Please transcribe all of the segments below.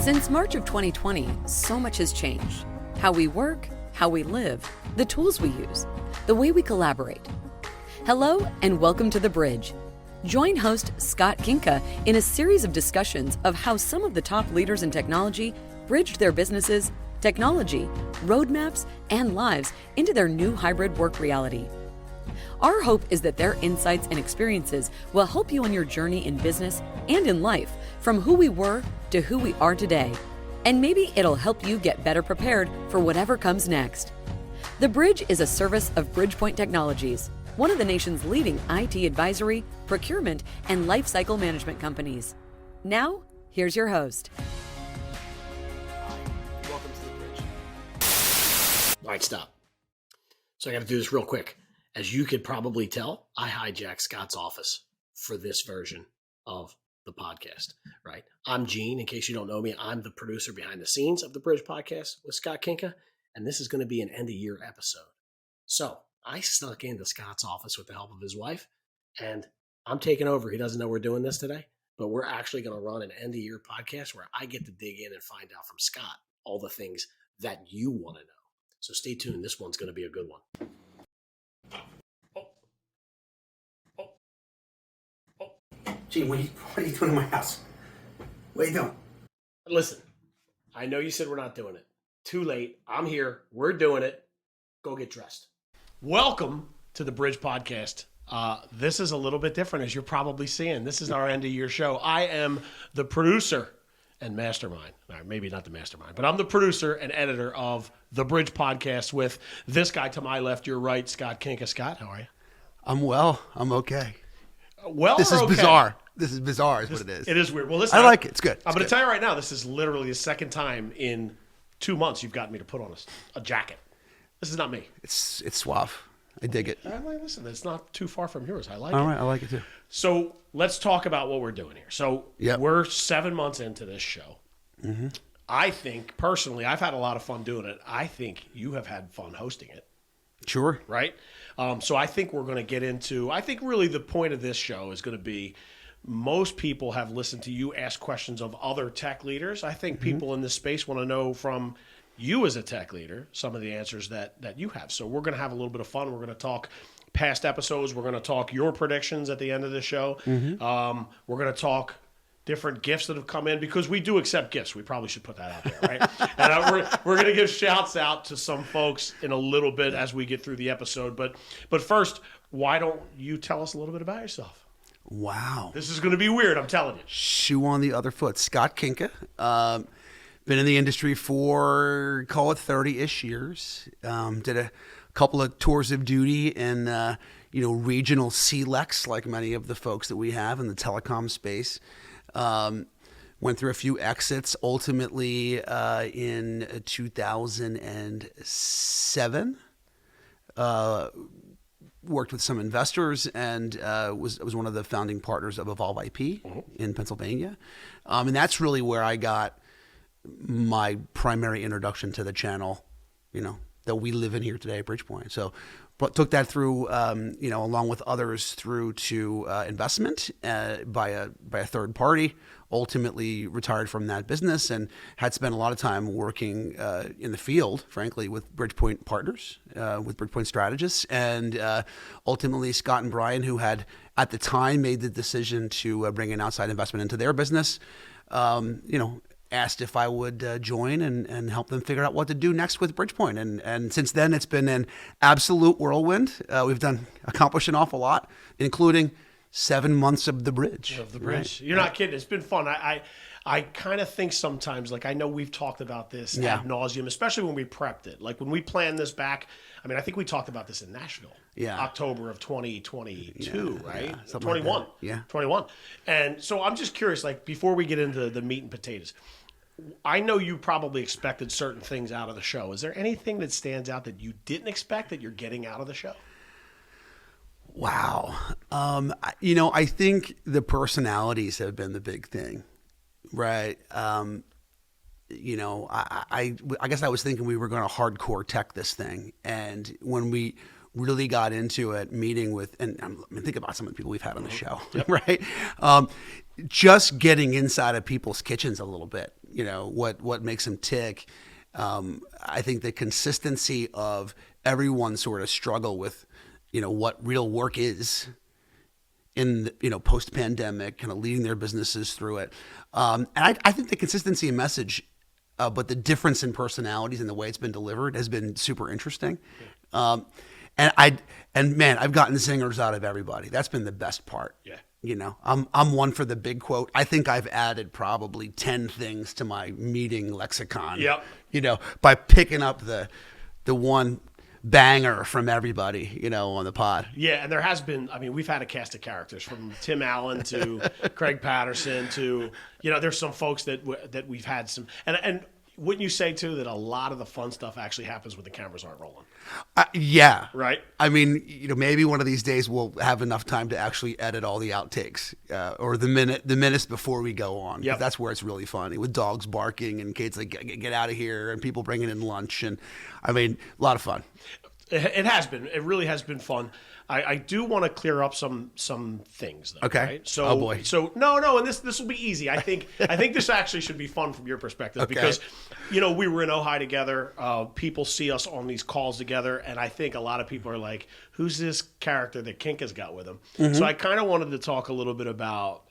Since March of 2020, so much has changed. How we work, how we live, the tools we use, the way we collaborate. Hello and welcome to The Bridge. Join host Scott Kinka in a series of discussions of how some of the top leaders in technology bridged their businesses, technology, roadmaps, and lives into their new hybrid work reality. Our hope is that their insights and experiences will help you on your journey in business and in life, from who we were to who we are today. And maybe it'll help you get better prepared for whatever comes next. The Bridge is a service of Bridgepointe Technologies, one of the nation's leading IT advisory, procurement, and lifecycle management companies. Now, here's your host. Hi, welcome to The Bridge. All right, stop. So I got to do this real quick. As you could probably tell, I hijacked Scott's office for this version of the podcast, right? I'm Gene. In case you don't know me, I'm the producer behind the scenes of the Bridge podcast with Scott Kinka, and this is going to be an end-of-year episode. So I snuck into Scott's office with the help of his wife, and I'm taking over. He doesn't know we're doing this today, but we're actually going to run an end-of-year podcast where I get to dig in and find out from Scott all the things that you want to know. So stay tuned. This one's going to be a good one. Gene, what are you doing in my house? What are you doing? Listen, I know you said we're not doing it. Too late. I'm here. We're doing it. Go get dressed. Welcome to the Bridge Podcast. This is a little bit different, as you're probably seeing. This is our end-of-year show. I am the producer and mastermind. Maybe not the mastermind, but I'm the producer and editor of the Bridge Podcast with this guy to my left, your right, Scott Kinka. Scott, how are you? I'm well. I'm okay. Well, this is okay. Bizarre. This is bizarre, is what it is. It is weird. Well, listen, I like it. It's good. I'm going to tell you right now, this is literally the second time in 2 months you've gotten me to put on a jacket. This is not me. It's suave. I dig it. Listen, it's not too far from yours. I like All it. right, I like it too. So let's talk about what we're doing here. So We're 7 months into this show. Mm-hmm. I think, personally, I've had a lot of fun doing it. I think you have had fun hosting it. Sure. Right? So I think we're going to get into, I think really the point of this show is going to be, most people have listened to you ask questions of other tech leaders. I think people in this space want to know from you as a tech leader some of the answers that you have. So we're going to have a little bit of fun. We're going to talk past episodes. We're going to talk your predictions at the end of the show. Mm-hmm. We're going to talk different gifts that have come in, because we do accept gifts. We probably should put that out there, right? And we're going to give shouts out to some folks in a little bit as we get through the episode. But first, why don't you tell us a little bit about yourself? Wow. This is going to be weird, I'm telling you. Shoe on the other foot. Scott Kinka. Been in the industry for, call it 30-ish years. Did a couple of tours of duty in, regional CLECs, like many of the folks that we have in the telecom space. Went through a few exits. Ultimately, in 2007, worked with some investors and was one of the founding partners of Evolve IP in Pennsylvania. And that's really where I got my primary introduction to the channel, that we live in here today at Bridgepointe. So but took that through, along with others, through to investment by a third party. Ultimately retired from that business and had spent a lot of time working in the field, frankly, with Bridgepointe partners, with Bridgepointe strategists. And ultimately, Scott and Brian, who had at the time made the decision to bring an outside investment into their business, asked if I would join and help them figure out what to do next with Bridgepointe. And since then, it's been an absolute whirlwind. We've accomplished an awful lot, including 7 months of the bridge. Right. You're not kidding. It's been fun. I kind of think sometimes, like, I know we've talked about this ad nauseum, especially when we prepped it. Like when we planned this back, I think we talked about this in Nashville. Yeah. October of 2022, right? 21. Like yeah. 21. And so I'm just curious, like, before we get into the meat and potatoes, I know you probably expected certain things out of the show. Is there anything that stands out that you didn't expect that you're getting out of the show? Wow. I think the personalities have been the big thing, right? I guess I was thinking we were going to hardcore tech this thing. And when we really got into it meeting with, and I mean, think about some of the people we've had on the show, Yep. right? Just getting inside of people's kitchens a little bit, what makes them tick. I think the consistency of everyone sort of struggle with, what real work is in, post-pandemic, kind of leading their businesses through it. And I think the consistency in message, but the difference in personalities and the way it's been delivered has been super interesting. And man, I've gotten singers out of everybody. That's been the best part. Yeah. I'm one for the big quote. I think I've added probably 10 things to my meeting lexicon. Yep. By picking up the one banger from everybody, on the pod. Yeah, and there has been, we've had a cast of characters from Tim Allen to Craig Patterson to, there's some folks that we've had some, and wouldn't you say too that a lot of the fun stuff actually happens when the cameras aren't rolling? Yeah. Right. Maybe one of these days we'll have enough time to actually edit all the outtakes, or the minutes before we go on. Yep. That's where it's really funny, with dogs barking and kids like get out of here, and people bringing in lunch, and a lot of fun. It has been. It really has been fun. I do want to clear up some things, though. Okay. Right? So, oh boy. So no, and this will be easy. I think this actually should be fun from your perspective, because, we were in Ojai together. People see us on these calls together, and I think a lot of people are like, "Who's this character that Kinka's got with him?" Mm-hmm. So I kind of wanted to talk a little bit about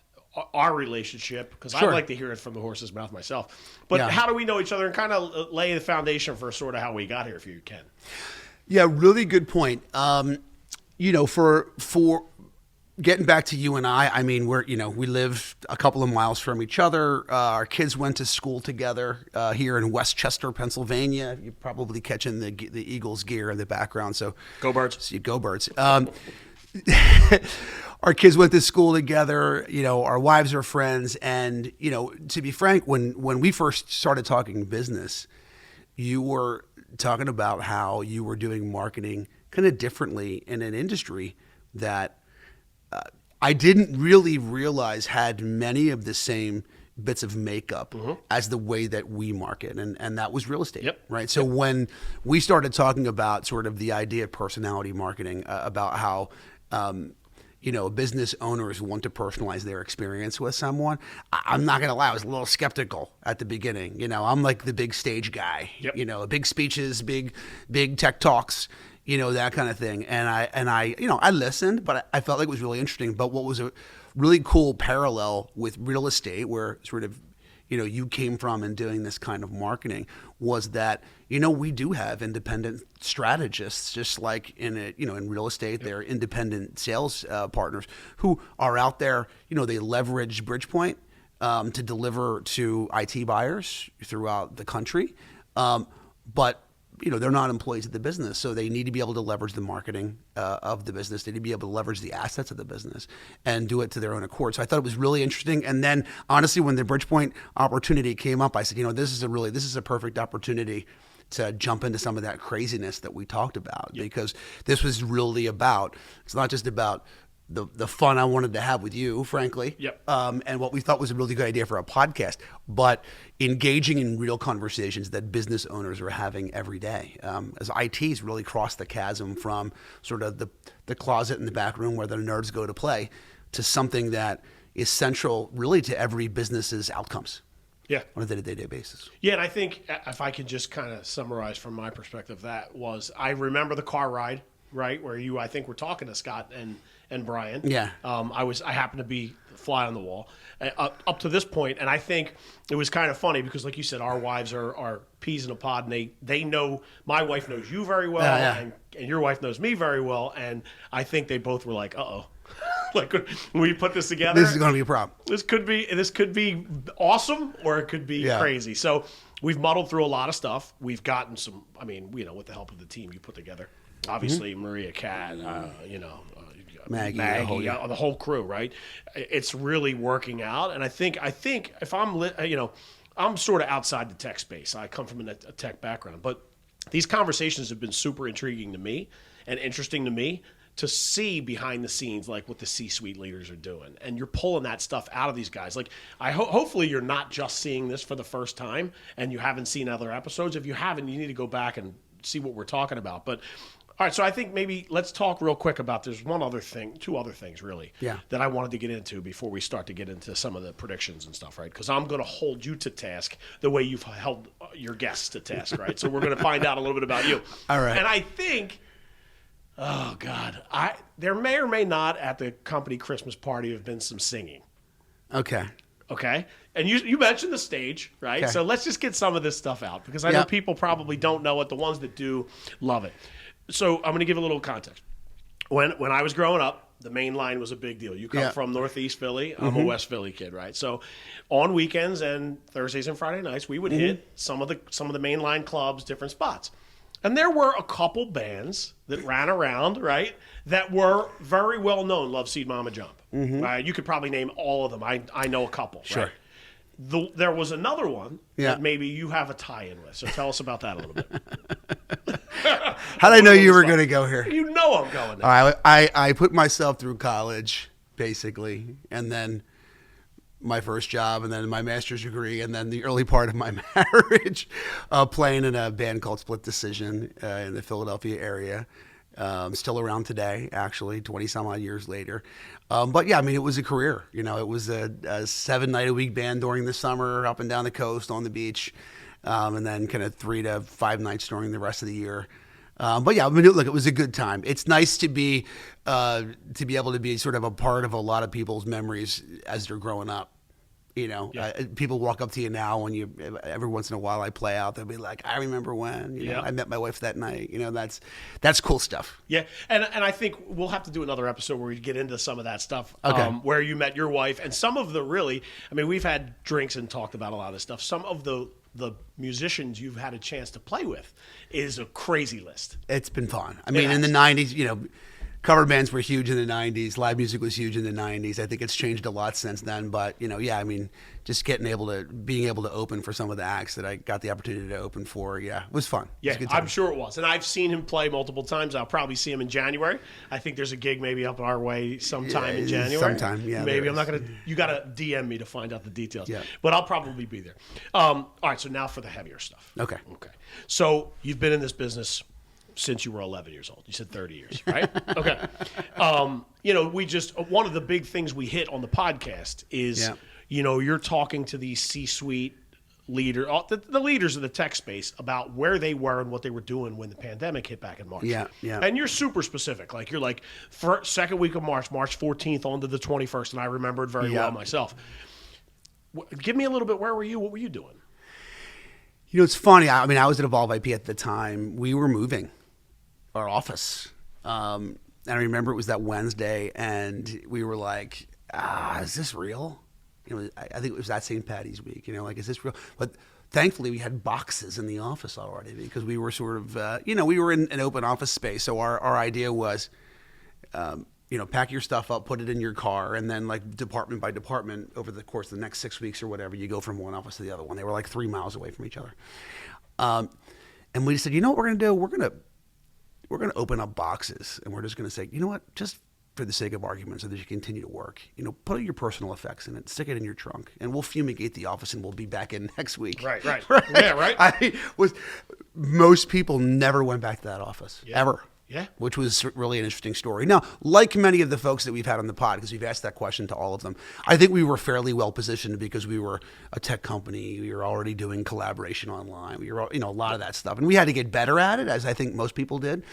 our relationship, because I'd like to hear it from the horse's mouth myself. But how do we know each other, and kind of lay the foundation for sort of how we got here, if you can. Yeah, really good point. For getting back to you and I we're, we live a couple of miles from each other. Our kids went to school together here in Westchester, Pennsylvania. You're probably catching the Eagles gear in the background. So Go Birds. So go Birds. Our kids went to school together. Our wives are friends. And, to be frank, when we first started talking business, you were talking about how you were doing marketing kind of differently in an industry that I didn't really realize had many of the same bits of makeup as the way that we market, and that was real estate. Yep. Right. So when we started talking about sort of the idea of personality marketing, about how business owners want to personalize their experience with someone, I'm not going to lie, I was a little skeptical at the beginning. I'm like the big stage guy, big speeches, big tech talks, that kind of thing. And I listened, but I felt like it was really interesting. But what was a really cool parallel with real estate, where sort of, you came from and doing this kind of marketing, was that, we do have independent strategists, just like in real estate, they're independent sales partners who are out there, they leverage Bridgepointe to deliver to IT buyers throughout the country. But they're not employees of the business, so they need to be able to leverage the marketing of the business. They need to be able to leverage the assets of the business and do it to their own accord. So I thought it was really interesting. And then, honestly, when the Bridgepointe opportunity came up, I said, this is a perfect opportunity to jump into some of that craziness that we talked about, because this was really about, it's not just about the fun I wanted to have with you, frankly, and what we thought was a really good idea for a podcast, but engaging in real conversations that business owners are having every day. As IT's really crossed the chasm from sort of the closet in the back room where the nerds go to play, to something that is central really to every business's outcomes. Yeah. On a day-to-day basis. Yeah, and I think if I could just kind of summarize from my perspective, that was, I remember the car ride, right, where I think we're talking to Scott and Brian. Yeah. I happened to be a fly on the wall up to this point, and I think it was kind of funny because, like you said, our wives are peas in a pod, and they know, my wife knows you very well, and your wife knows me very well, and I think they both were like, uh-oh. Like, when we put this together, this is going to be a problem. This could be awesome, or it could be crazy. So we've muddled through a lot of stuff. We've gotten some, with the help of the team you put together, obviously Maria Cat, Maggie, the whole crew, right? It's really working out, and I think if I'm sort of outside the tech space. I come from a tech background, but these conversations have been super intriguing to me and interesting to me, to see behind the scenes, like what the C-suite leaders are doing. And you're pulling that stuff out of these guys. Like, hopefully you're not just seeing this for the first time and you haven't seen other episodes. If you haven't, you need to go back and see what we're talking about. But All right, so I think maybe let's talk real quick about there's one other thing, two other things really, that I wanted to get into before we start to get into some of the predictions and stuff, right? Because I'm going to hold you to task the way you've held your guests to task, right? So we're going to find out a little bit about you. All right. And I think, oh God, there may or may not at the company Christmas party have been some singing. Okay. Okay. And you mentioned the stage, right? Okay. So let's just get some of this stuff out because I know people probably don't know it. The ones that do love it. So I'm going to give a little context. When I was growing up, the main line was a big deal. You come from Northeast Philly. I'm a West Philly kid, right? So on weekends and Thursdays and Friday nights, we would hit some of the main line clubs, different spots. And there were a couple bands that ran around, right, that were very well known. Love Seed Mama Jump. Right? You could probably name all of them. I know a couple. Sure. Right? There was another one that maybe you have a tie-in with. So tell us about that a little bit. How did I know you were going to go here? You know I'm going there. All right, I put myself through college, basically, and then my first job, and then my master's degree, and then the early part of my marriage, playing in a band called Split Decision in the Philadelphia area. Still around today, actually, 20 some odd years later. But yeah, I mean, it was a career. You know, it was a 7-night-a-week band during the summer, up and down the coast, on the beach, and then kind of 3 to 5 nights during the rest of the year. But yeah, I mean, look, it was a good time. It's nice to be able to be sort of a part of a lot of people's memories as they're growing up. You know, people walk up to you now when every once in a while I play out, they'll be like, I remember when, you know, I met my wife that night. You know, that's cool stuff. Yeah. And I think we'll have to do another episode where we get into some of that stuff, where you met your wife and some of the really, I mean, we've had drinks and talked about a lot of stuff. Some of the musicians you've had a chance to play with is a crazy list. It's been fun. I mean, in the 90s, you know, cover bands were huge in the 90s. Live music was huge in the 90s. I think it's changed a lot since then. But, you know, yeah, I mean, just being able to open for some of the acts that I got the opportunity to open for, it was fun. Yeah, I'm sure it was. And I've seen him play multiple times. I'll probably see him in January. I think there's a gig maybe up our way sometime in January. Sometime, yeah. Maybe. I'm not going to, you got to DM me to find out the details. Yeah. But I'll probably be there. All right, so now for the heavier stuff. Okay. So you've been in this business since you were 11 years old. You said 30 years, right? Okay. You know, one of the big things we hit on the podcast is, you know, you're talking to these C-suite leaders, the leaders of the tech space about where they were and what they were doing when the pandemic hit back in March. Yeah. And you're super specific. Like, you're like, second week of March 14th on to the 21st, and I remember it very well myself. Give me a little bit, where were you? What were you doing? You know, it's funny. I mean, I was at Evolve IP at the time. We were moving our office. And I remember it was that Wednesday, and we were like, is this real? You know, I think it was that St. Patty's week, you know, like, is this real? But thankfully we had boxes in the office already because we were sort of, you know, we were in an open office space. So our idea was, you know, pack your stuff up, put it in your car, and then, like, department by department over the course of the next 6 weeks or whatever, you go from one office to the other one. They were like 3 miles away from each other. And we said, you know what we're going to do? We're going to open up boxes, and we're just going to say, you know what, just for the sake of argument so that you continue to work, you know, put your personal effects in it, stick it in your trunk, and we'll fumigate the office, and we'll be back in next week. Right. Yeah, right. Most people never went back to that office, ever. Yeah. Which was really an interesting story. Now, like many of the folks that we've had on the pod, because we've asked that question to all of them, I think we were fairly well positioned because we were a tech company. We were already doing collaboration online. We were, you know, a lot of that stuff. And we had to get better at it, as I think most people did.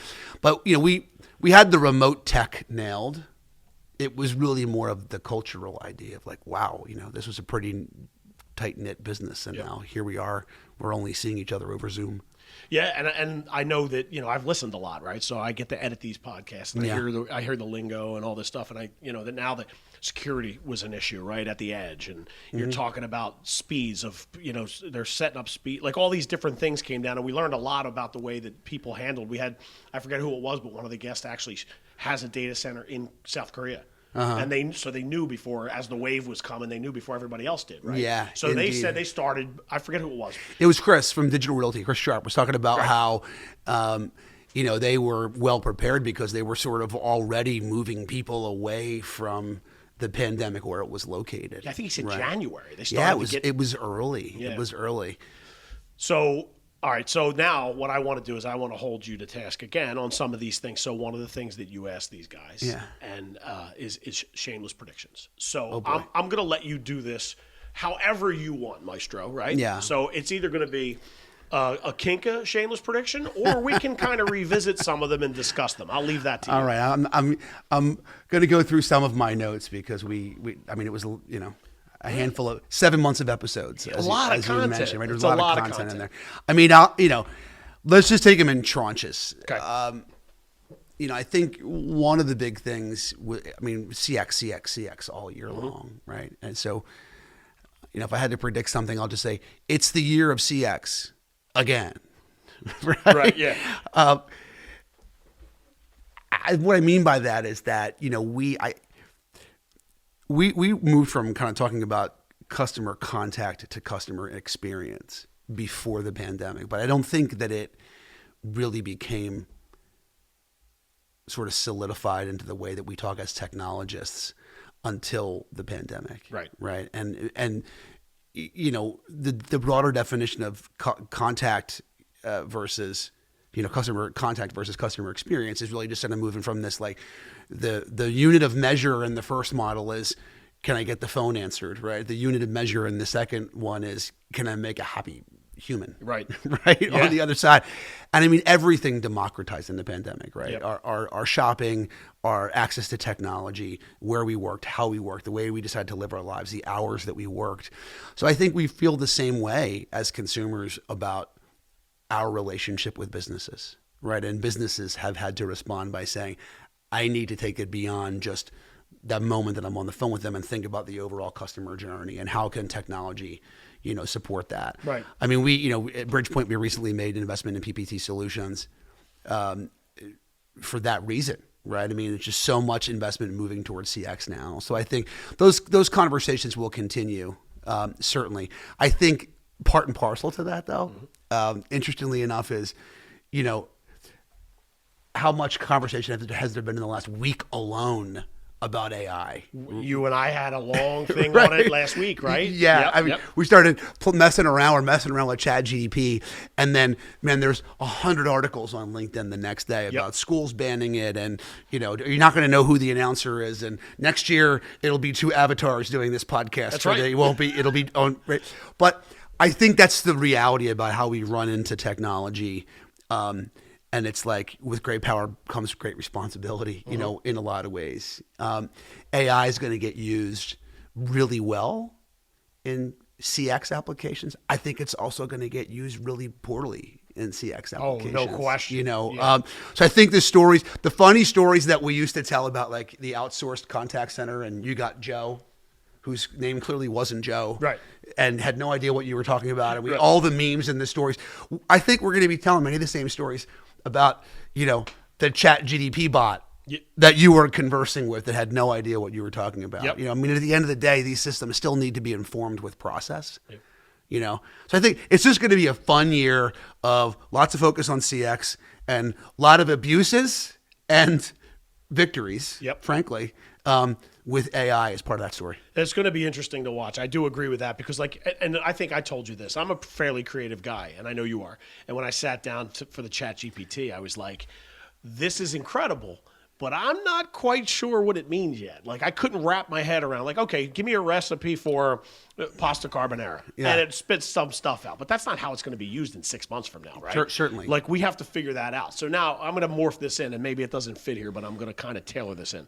But, you know, we had the remote tech nailed. It was really more of the cultural idea of like, wow, you know, this was a pretty tight-knit business. And now here we are. We're only seeing each other over Zoom. Yeah, and I know that, you know, I've listened a lot, right? So I get to edit these podcasts, and I hear the lingo and all this stuff, and I, you know, that now that security was an issue, right, at the edge, and you're talking about speeds of, you know, they're setting up speed, like all these different things came down, and we learned a lot about the way that people handled. We had, I forget who it was, but one of the guests actually has a data center in South Korea. And they knew before, as the wave was coming, they knew before everybody else did, right? Yeah. So indeed. they said they started, I forget who it was. It was Chris from Digital Realty. Chris Sharp was talking about how, you know, they were well prepared because they were sort of already moving people away from the pandemic where it was located. Yeah, I think he said January. They started it was early. Yeah. It was early. So All right, so now what I want to do is I want to hold you to task again on some of these things. So one of the things that you asked these guys, and is shameless predictions. So I'm going to let you do this however you want, Maestro. Right? Yeah. So it's either going to be a Kinka shameless prediction, or we can kind of revisit some of them and discuss them. I'll leave that to you. All right, I'm going to go through some of my notes because we I mean, it was, you know, a handful of 7 months of episodes. A lot of content. You mentioned, right? There's It's a lot of content in there. I mean, let's just take them in tranches. Okay. You know, I think one of the big things, CX all year long, right? And so, you know, if I had to predict something, I'll just say it's the year of CX again, right? Yeah. What I mean by that is that, you know, we moved from kind of talking about customer contact to customer experience before the pandemic, but I don't think that it really became sort of solidified into the way that we talk as technologists until the pandemic. Right. And you know, the broader definition of contact versus, you know, customer contact versus customer experience is really just kind of moving from this, like the unit of measure in the first model is, can I get the phone answered, right? The unit of measure in the second one is, can I make a happy human, right? Yeah. On the other side. And I mean, everything democratized in the pandemic, right? Yep. Our shopping, our access to technology, where we worked, how we worked, the way we decided to live our lives, the hours that we worked. So I think we feel the same way as consumers about our relationship with businesses, right? And businesses have had to respond by saying, I need to take it beyond just that moment that I'm on the phone with them and think about the overall customer journey and how can technology, you know, support that. Right. I mean, at Bridgepointe, we recently made an investment in PPT Solutions for that reason, right? I mean, it's just so much investment moving towards CX now. So I think those conversations will continue, certainly. I think part and parcel to that, though, interestingly enough, is, you know, how much conversation has there been in the last week alone about AI? You and I had a long thing right. on it last week, right? Yeah. Yep, I mean, we started messing around with ChatGPT, and then, man, there's 100 articles on LinkedIn the next day about schools banning it, and, you know, you're not going to know who the announcer is, and next year it'll be two avatars doing this podcast. That's right. It won't be, it'll be on, right? But I think that's the reality about how we run into technology. And it's like, with great power comes great responsibility, you know, in a lot of ways. AI is going to get used really well in CX applications. I think it's also going to get used really poorly in CX applications. Oh, no question. You know, so I think the funny stories that we used to tell about, like the outsourced contact center, and you got Joe, whose name clearly wasn't Joe, right, and had no idea what you were talking about, and all the memes and the stories. I think we're going to be telling many of the same stories about, you know, the ChatGPT bot that you were conversing with that had no idea what you were talking about. You know, I mean, at the end of the day, these systems still need to be informed with process. You know, so I think it's just going to be a fun year of lots of focus on CX and a lot of abuses and victories, frankly, with AI as part of that story. It's going to be interesting to watch. I do agree with that because, like, and I think I told you this, I'm a fairly creative guy, and I know you are. And when I sat down for the ChatGPT, I was like, this is incredible, but I'm not quite sure what it means yet. Like, I couldn't wrap my head around, like, okay, give me a recipe for pasta carbonara. And it spits some stuff out. But that's not how it's going to be used in 6 months from now, right? Certainly. Like, we have to figure that out. So now I'm going to morph this in, and maybe it doesn't fit here, but I'm going to kind of tailor this in.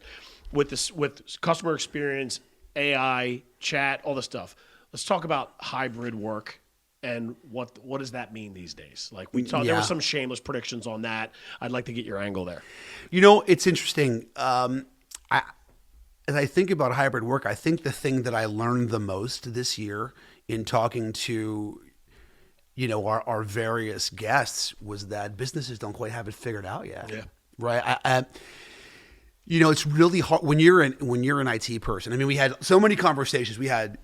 With customer experience, AI, chat, all this stuff. Let's talk about hybrid work and what does that mean these days? Like we talked, there were some shameless predictions on that. I'd like to get your angle there. You know, it's interesting. As I think about hybrid work, I think the thing that I learned the most this year in talking to, you know, our various guests was that businesses don't quite have it figured out yet. Yeah. Right. You know, it's really hard when you're an IT person. I mean, we had so many conversations. We had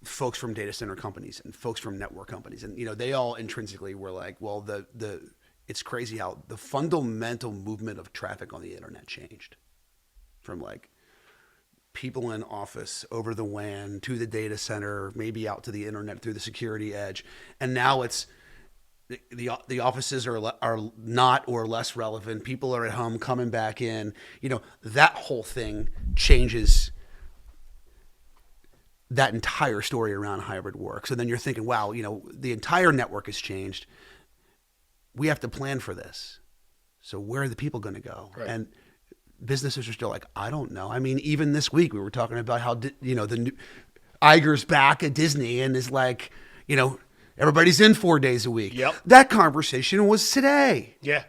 folks from data center companies and folks from network companies, and you know, they all intrinsically were like, well, it's crazy how the fundamental movement of traffic on the internet changed from like people in office over the WAN to the data center, maybe out to the internet through the security edge, and now it's the offices are not or less relevant. People are at home coming back in. That whole thing changes that entire story around hybrid work. So then you're thinking, wow, the entire network has changed. We have to plan for this. So where are the people going to go? Right. And businesses are still like, I don't know. I mean, even this week we were talking about how the new Iger's back at Disney and is like, everybody's in 4 days a week. Yep. That conversation was today. Yeah.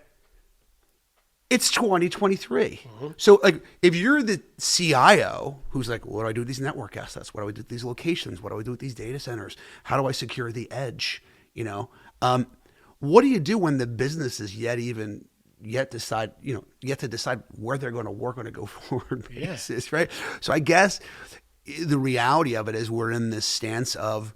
It's 2023. Mm-hmm. So like, if you're the CIO who's like, what do I do with these network assets? What do I do with these locations? What do I do with these data centers? How do I secure the edge? What do you do when the business is yet to decide where they're going to work on a go forward basis, right? So I guess the reality of it is we're in this stance of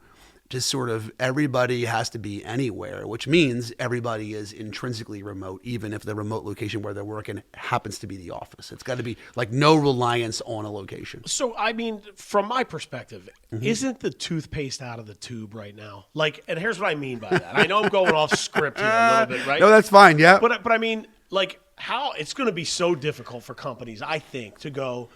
just sort of everybody has to be anywhere, which means everybody is intrinsically remote, even if the remote location where they're working happens to be the office. It's got to be like no reliance on a location. So, I mean, from my perspective, isn't the toothpaste out of the tube right now? Like, and here's what I mean by that. I know I'm going off script here a little bit, right? No, that's fine, yeah. But I mean, like, how it's going to be so difficult for companies, I think, to go,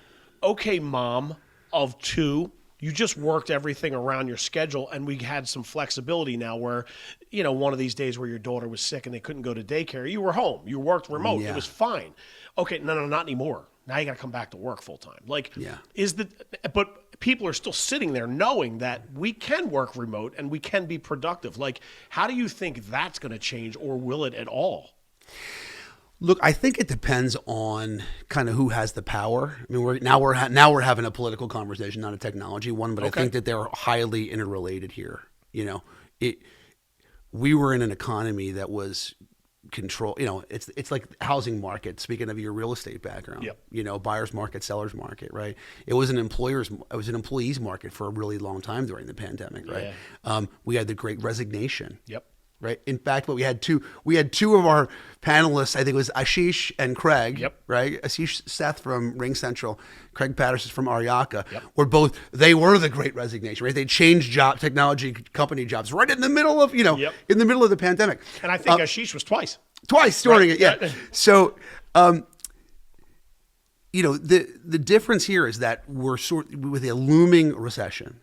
okay, mom of two, you just worked everything around your schedule, and we had some flexibility now where, one of these days where your daughter was sick and they couldn't go to daycare, you were home. You worked remote. Yeah. It was fine. Okay, no, not anymore. Now you got to come back to work full time. Like, but people are still sitting there knowing that we can work remote and we can be productive. Like, how do you think that's going to change, or will it at all? Look, I think it depends on kind of who has the power. I mean, we're having a political conversation, not a technology one, but okay. I think that they're highly interrelated here. We were in an economy that was control. It's like housing market. Speaking of your real estate background, yep. Buyer's market, seller's market, right? It was an employees market for a really long time during the pandemic, right? Yeah. We had the Great Resignation. Yep. Right. In fact, we had two of our panelists. I think it was Ashish and Craig. Yep. Right. Ashish Seth from Ring Central, Craig Patterson from Ariaka. Yep. They were the Great Resignation. Right. They changed technology company jobs right in the middle of yep. in the middle of the pandemic. And I think Ashish was twice during right. it. Yeah. So, the difference here is that we're with a looming recession,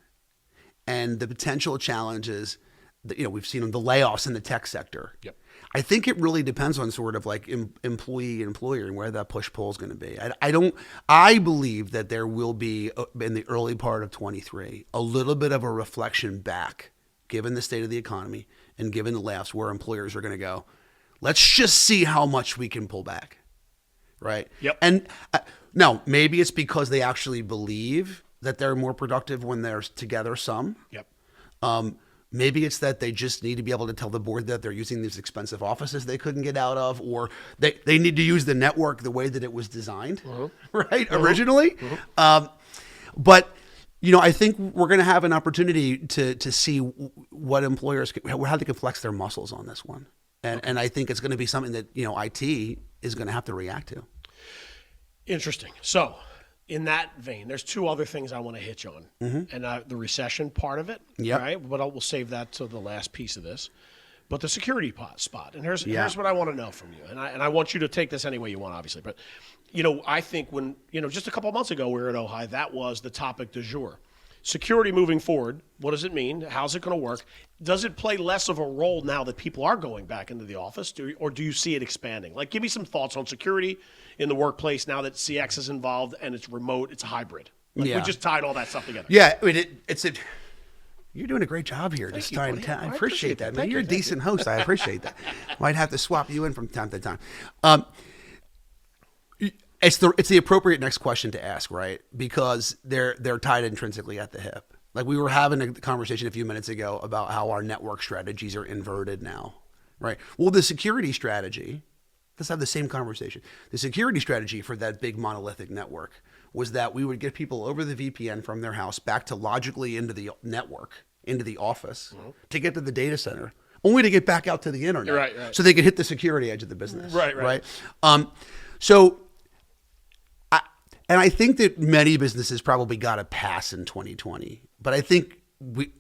and the potential challenges. We've seen the layoffs in the tech sector. Yep. I think it really depends on sort of like employee and employer and where that push pull is going to be. I believe that there will be in the early part of 23 a little bit of a reflection back, given the state of the economy and given the layoffs, where employers are going to go, let's just see how much we can pull back, right? Yep. And now maybe it's because they actually believe that they're more productive when they're together. Some. Yep. Maybe it's that they just need to be able to tell the board that they're using these expensive offices they couldn't get out of, or they need to use the network the way that it was designed, right, originally. But, I think we're going to have an opportunity to see what employers, how they can flex their muscles on this one. And I think it's going to be something that, IT is going to have to react to. Interesting. So, in that vein, there's two other things I want to hitch on, and the recession part of it, right? But we'll save that to the last piece of this. But the security spot, and here's what I want to know from you, and I want you to take this any way you want, obviously. But I think when just a couple of months ago we were at Ojai, that was the topic du jour. Security moving forward, what does it mean? How's it going to work? Does it play less of a role now that people are going back into the office, or do you see it expanding? Like, give me some thoughts on security in the workplace now that CX is involved and it's remote, it's a hybrid. We just tied all that stuff together. Yeah, I mean, you're doing a great job here. I appreciate that, man. You're a decent host. I appreciate that. Might have to swap you in from time to time. It's the appropriate next question to ask, right? Because they're tied intrinsically at the hip. Like, we were having a conversation a few minutes ago about how our network strategies are inverted now, right? Well, the security strategy, let's have the same conversation. The security strategy for that big monolithic network was that we would get people over the VPN from their house back to logically into the network, into the office, to get to the data center, only to get back out to the internet, right. So they could hit the security edge of the business, right. And I think that many businesses probably got a pass in 2020, but I think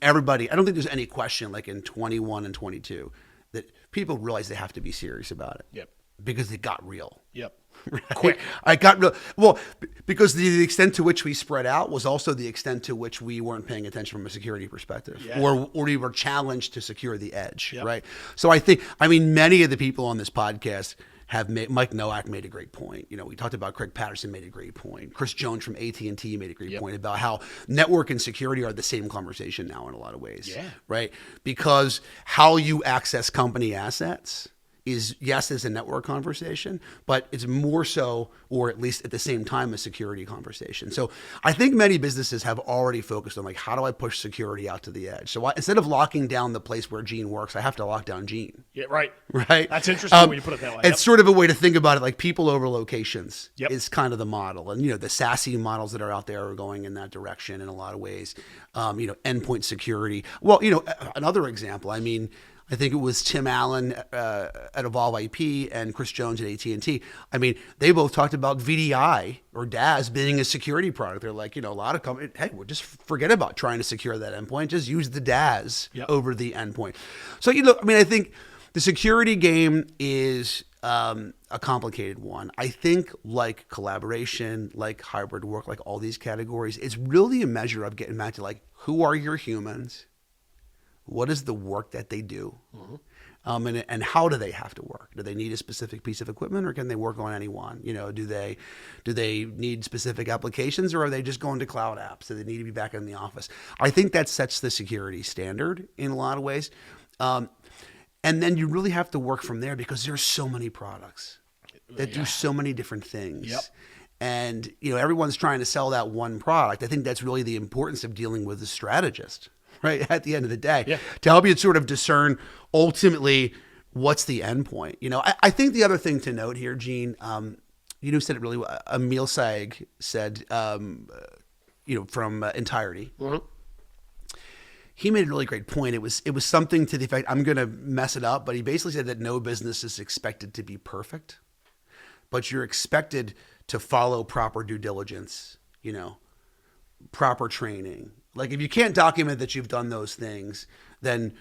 I don't think there's any question, like in 21 and 22, that people realize they have to be serious about it. Yep. Because it got real. Yep. Right? Quick. I got real. Well, because the extent to which we spread out was also the extent to which we weren't paying attention from a security perspective, or we were challenged to secure the edge, right? So I mean, many of the people on this podcast have made. Mike Nowak made a great point. We talked about Craig Patterson made a great point. Chris Jones from AT&T made a great point about how network and security are the same conversation now in a lot of ways, right? Because how you access company assets is, yes, is a network conversation, but it's more so, or at least at the same time, a security conversation. So I think many businesses have already focused on, like, how do I push security out to the edge? So instead of locking down the place where Gene works, I have to lock down Gene. Yeah, right. Right? That's interesting when you put it that way. It's sort of a way to think about it, like people over locations is kind of the model. And, the SASE models that are out there are going in that direction in a lot of ways. Endpoint security. Well, another example, I mean, I think it was Tim Allen at Evolve IP and Chris Jones at AT&T. I mean, they both talked about VDI or DAS being a security product. They're like, a lot of companies, hey, we'll just forget about trying to secure that endpoint. Just use the DAS over the endpoint. So, I think the security game is a complicated one. I think like collaboration, like hybrid work, like all these categories, it's really a measure of getting back to, like, who are your humans? What is the work that they do? And how do they have to work? Do they need a specific piece of equipment, or can they work on any one? Do they need specific applications, or are they just going to cloud apps? Do they need to be back in the office? I think that sets the security standard in a lot of ways. And then you really have to work from there, because there's so many products that do so many different things. And, everyone's trying to sell that one product. I think that's really the importance of dealing with a strategist, right, at the end of the day, to help you sort of discern ultimately what's the end point. I think the other thing to note here, Gene, said it really well. Emil Saig said, from Entirety. He made a really great point. It was something to the effect, I'm going to mess it up, but he basically said that no business is expected to be perfect, but you're expected to follow proper due diligence, proper training. Like, if you can't document that you've done those things, then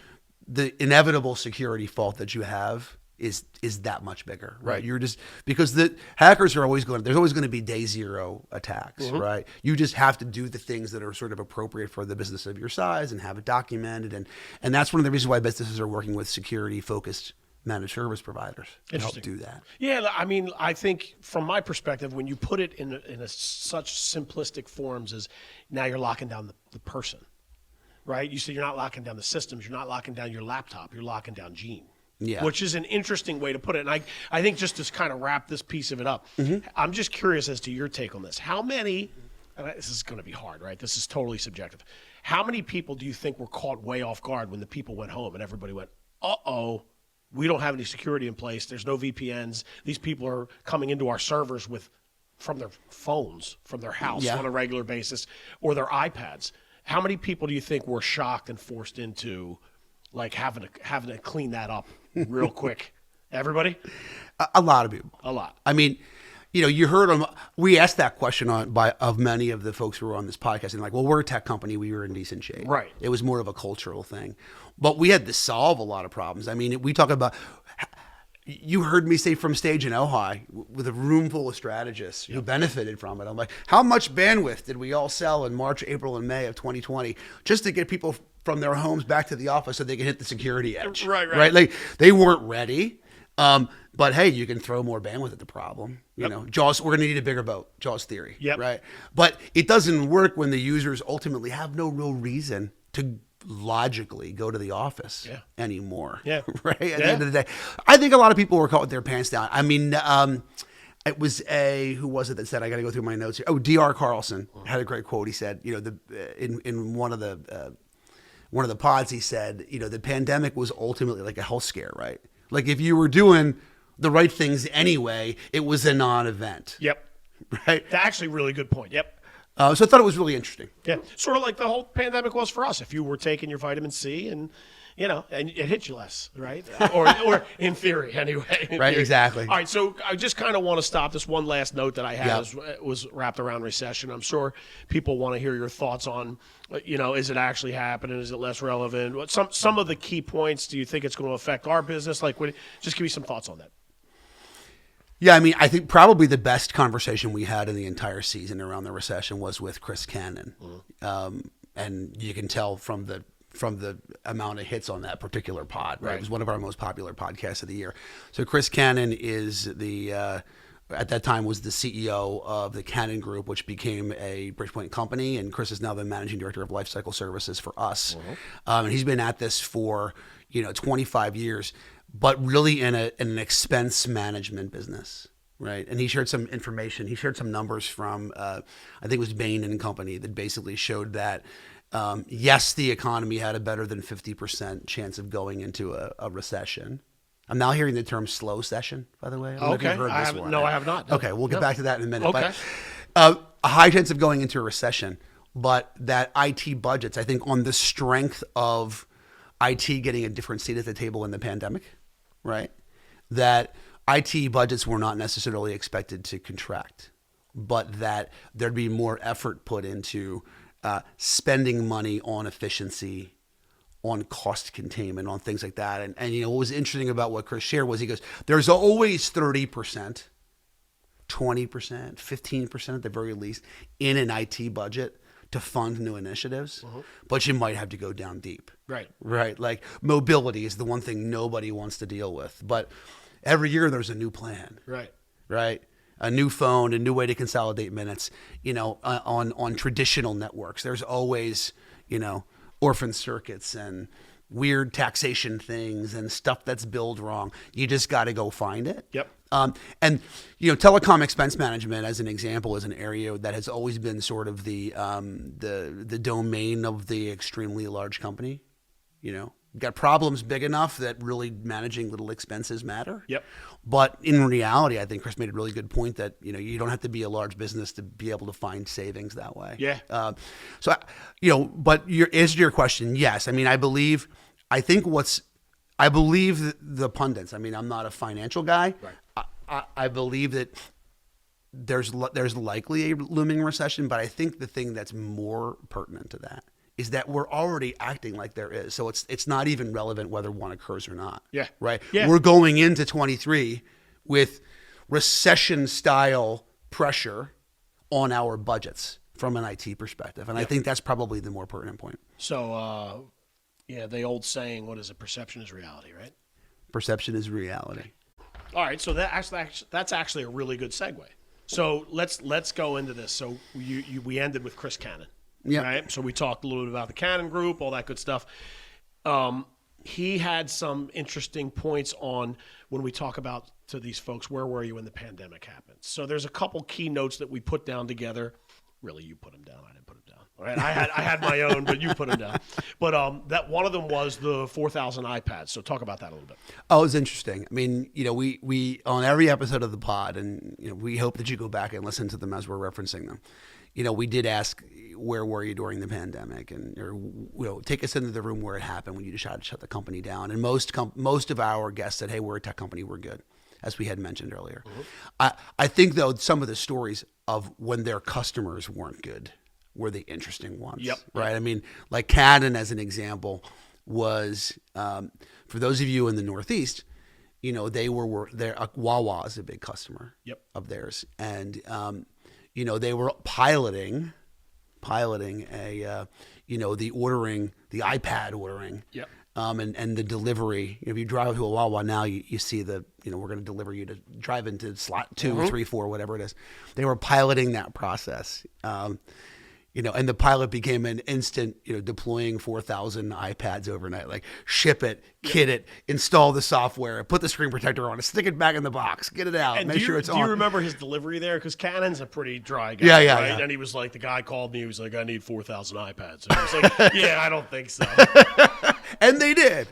the inevitable security fault that you have is that much bigger, right? You're just, because the hackers are there's always going to be day zero attacks, right? You just have to do the things that are sort of appropriate for the business of your size and have it documented. And that's one of the reasons why businesses are working with security focused managed service providers to help do that. Yeah, I mean, I think from my perspective, when you put it in such simplistic forms as, now you're locking down the person, right? You say you're not locking down the systems, you're not locking down your laptop, you're locking down Gene. Yeah. Which is an interesting way to put it. And I think just to kind of wrap this piece of it up, I'm just curious as to your take on this. How many, and this is going to be hard, right? This is totally subjective. How many people do you think were caught way off guard when the people went home and everybody went, uh-oh, we don't have any security in place. There's no VPNs. These people are coming into our servers from their phones, from their house on a regular basis, or their iPads. How many people do you think were shocked and forced into, like, having to clean that up real quick? Everybody? A lot of people. A lot. I mean, you heard them. We asked that question of many of the folks who were on this podcast, and like, well, we're a tech company. We were in decent shape. Right. It was more of a cultural thing, but we had to solve a lot of problems. I mean, we talk about. You heard me say from stage in Ojai with a room full of strategists who benefited from it. I'm like, how much bandwidth did we all sell in March, April, and May of 2020 just to get people from their homes back to the office so they can hit the security edge? Right. Like, they weren't ready. But hey, you can throw more bandwidth at the problem. Jaws, we're going to need a bigger boat. Jaws theory. Right. But it doesn't work when the users ultimately have no real reason to logically go to the office anymore. Right. At the end of the day, I think a lot of people were caught with their pants down. I mean, it was who was it that said, I got to go through my notes here. Oh, Dr. Carlson had a great quote. He said, in one of the pods, he said, the pandemic was ultimately like a health scare, right? Like, if you were doing the right things anyway, it was a non-event. Right? That's actually a really good point. So I thought it was really interesting. Yeah. Sort of like the whole pandemic was for us. If you were taking your vitamin C and and it hits you less, right? or in theory, anyway. Right, exactly. All right, so I just kind of want to stop. This one last note that I had was wrapped around recession. I'm sure people want to hear your thoughts on, is it actually happening? Is it less relevant? What some of the key points do you think it's going to affect our business? Just give me some thoughts on that. Yeah, I mean, I think probably the best conversation we had in the entire season around the recession was with Chris Cannon, and you can tell from the amount of hits on that particular pod. Right, it was one of our most popular podcasts of the year. So Chris Cannon is at that time was the CEO of the Cannon Group, which became a Bridgepointe company, and Chris is now the managing director of Lifecycle Services for us. And he's been at this for 25 years. But really in an expense management business, right? And he shared some information. He shared some numbers from, I think it was Bain and Company, that basically showed that, yes, the economy had a better than 50% chance of going into a recession. I'm now hearing the term slow session, by the way. I don't know if you've heard this one. No, I have not. Okay, we'll get back to that in a minute. Okay. But a high chance of going into a recession, but that IT budgets, I think on the strength of IT getting a different seat at the table in the pandemic, right? That IT budgets were not necessarily expected to contract, but that there'd be more effort put into spending money on efficiency, on cost containment, on things like that. And what was interesting about what Chris shared was he goes, there's always 30%, 20%, 15% at the very least in an IT budget to fund new initiatives, but you might have to go down deep. Right. Like mobility is the one thing nobody wants to deal with, but every year there's a new plan. Right. A new phone, a new way to consolidate minutes, on traditional networks. There's always, orphan circuits and weird taxation things and stuff that's billed wrong. You just got to go find it. And telecom expense management, as an example, is an area that has always been sort of the domain of the extremely large company. Got problems big enough that really managing little expenses matter. But in reality, I think Chris made a really good point that you don't have to be a large business to be able to find savings that way. But your answer to your question, yes. I mean, I believe the pundits. I mean, I'm not a financial guy. I believe that there's likely a looming recession, but I think the thing that's more pertinent to that is that we're already acting like there is. So it's not even relevant whether one occurs or not. Right? We're going into 23 with recession-style pressure on our budgets from an IT perspective. And I think that's probably the more pertinent point. So, the old saying, what is it? Perception is reality, right? Perception is reality. All right, so that's actually a really good segue. So let's go into this. So we ended with Chris Cannon, right? So we talked a little bit about the Cannon Group, all that good stuff. He had some interesting points on when we talk about to these folks, where were you when the pandemic happened? So there's a couple key notes that we put down together. Really, you put them down. I didn't put them down. All right, I had my own, but you put them down. But that one of them was the 4,000 iPads. So talk about that a little bit. Oh, it was interesting. I mean, we on every episode of the pod, and we hope that you go back and listen to them as we're referencing them. We did ask, where were you during the pandemic, and take us into the room where it happened when you decided to shut the company down. And most of our guests said, hey, we're a tech company, we're good, as we had mentioned earlier. I think, though, some of the stories of when their customers weren't good were the interesting ones. Right? I mean, like Cannon, as an example, was, for those of you in the Northeast, Wawa is a big customer of theirs. And, they were piloting a, the iPad ordering. And the delivery. If you drive to a Wawa now, you see we're going to deliver you to drive into slot 2, 3, 4, whatever it is. They were piloting that process. And the pilot became an instant, deploying 4,000 iPads overnight. Like, ship it, kit it, install the software, put the screen protector on it, stick it back in the box, get it out, and make sure it's on. Do you remember his delivery there? Because Cannon's a pretty dry guy, right? Yeah. And he was like, the guy called me, he was like, I need 4,000 iPads. And I was like, I don't think so. And they did.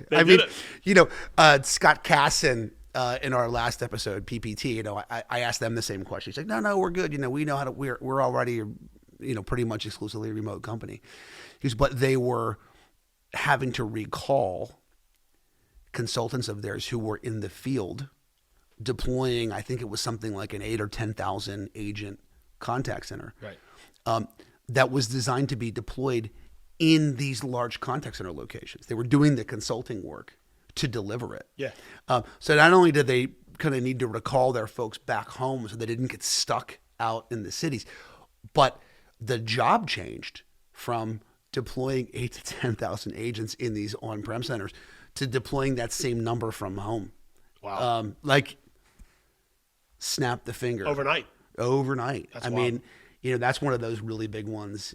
Scott Casson, in our last episode, PPT, I asked them the same question. He's like, no, we're good. We know how to, we're already, pretty much exclusively a remote company. But they were having to recall consultants of theirs who were in the field deploying, I think it was something like an 8 or 10,000 agent contact center. Right. That was designed to be deployed in these large contact center locations. They were doing the consulting work to deliver it. Yeah. So not only did they kind of need to recall their folks back home so they didn't get stuck out in the cities, but the job changed from deploying 8 to 10,000 agents in these on-prem centers to deploying that same number from home. Wow. Like snap the finger. Overnight. That's wild. mean, that's one of those really big ones.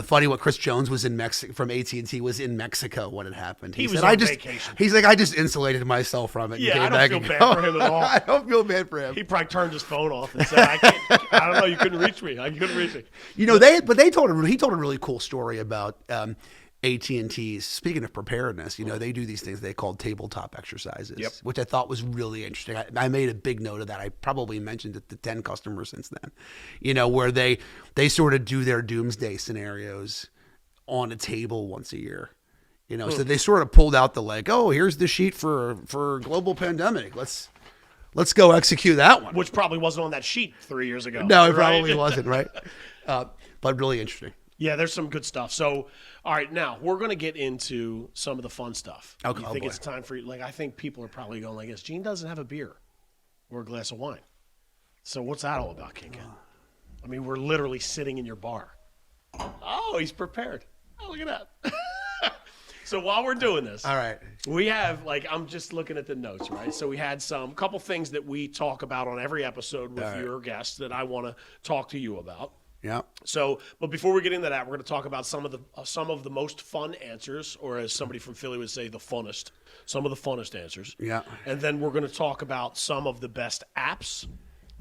Funny what Chris Jones was in Mexico from AT&T was in Mexico when it happened. He was said, on vacation. He's like, I just insulated myself from it. And Yeah, came I back don't feel and bad for him at all. I don't feel bad for him. He probably turned his phone off and said, I don't know, you couldn't reach me. I couldn't reach me. He told a really cool story about AT&T's. Speaking of preparedness, they do these things they call tabletop exercises, which I thought was really interesting. I made a big note of that. I probably mentioned it to 10 customers since then, where they sort of do their doomsday scenarios on a table once a year. So they sort of pulled out here's the sheet for global pandemic. Let's go execute that one. Which probably wasn't on that sheet 3 years ago. No, it probably wasn't, right? But really interesting. Yeah, there's some good stuff. So, all right, now we're going to get into some of the fun stuff. Okay, you think it's time for you? I think people are probably going like this. Gene doesn't have a beer or a glass of wine. So what's that all about, Kinka? I mean, we're literally sitting in your bar. Oh, he's prepared. Oh, look at that. So while we're doing this, all right, we have I'm just looking at the notes, right? So we had couple things that we talk about on every episode with your guests that I want to talk to you about. Yeah. So, but before we get into that, we're going to talk about some of the most fun answers, or as somebody from Philly would say, some of the funnest answers. Yeah. And then we're going to talk about some of the best apps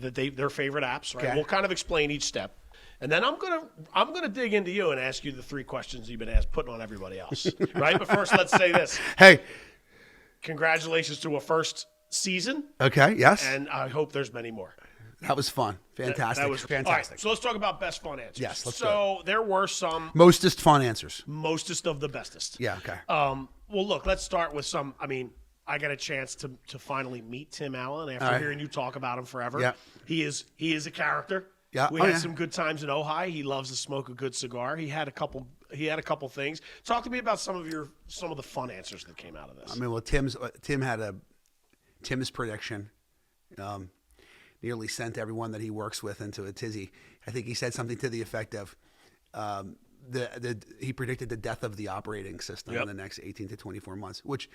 their favorite apps. Right. Okay. We'll kind of explain each step. And then I'm gonna dig into you and ask you the 3 questions you've been putting on everybody else, right? But first, let's say this. Hey, congratulations to a first season. Okay. Yes. And I hope there's many more. That was fun. Fantastic. That was fantastic. All right, so let's talk about best fun answers. Yes. Let's So there were some mostest fun answers. Mostest of the bestest. Yeah. Okay. Well, look. Let's start with some. I mean, I got a chance to finally meet Tim Allen after hearing you talk about him forever. Yeah. He is a character. Yeah. We had some good times in Ojai. He loves to smoke a good cigar. He had a couple things. Talk to me about some of the fun answers that came out of this. I mean, well, Tim's prediction nearly sent everyone that he works with into a tizzy. I think he said something to the effect of he predicted the death of the operating system in the next 18 to 24 months, which